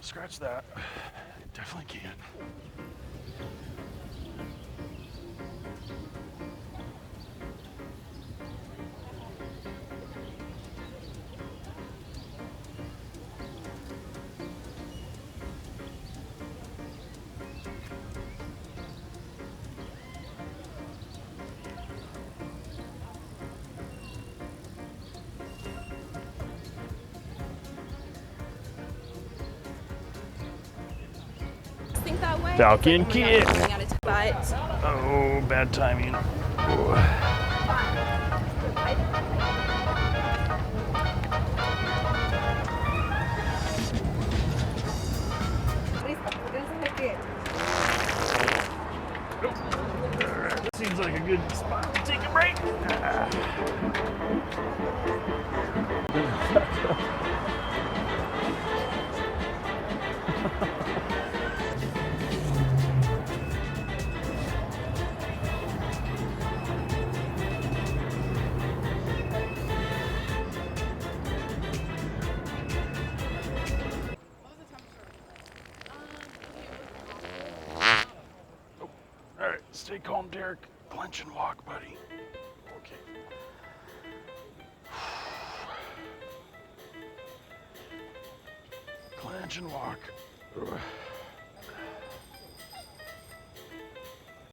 Scratch that. Definitely can. Think that way. Falcon It's like, oh my kick. God, I'm running out of time. But Oh, bad timing. Seems like a good spot to take a break. All right, stay calm, Derek. Clench and walk, buddy. Okay. Clench and walk. Ugh.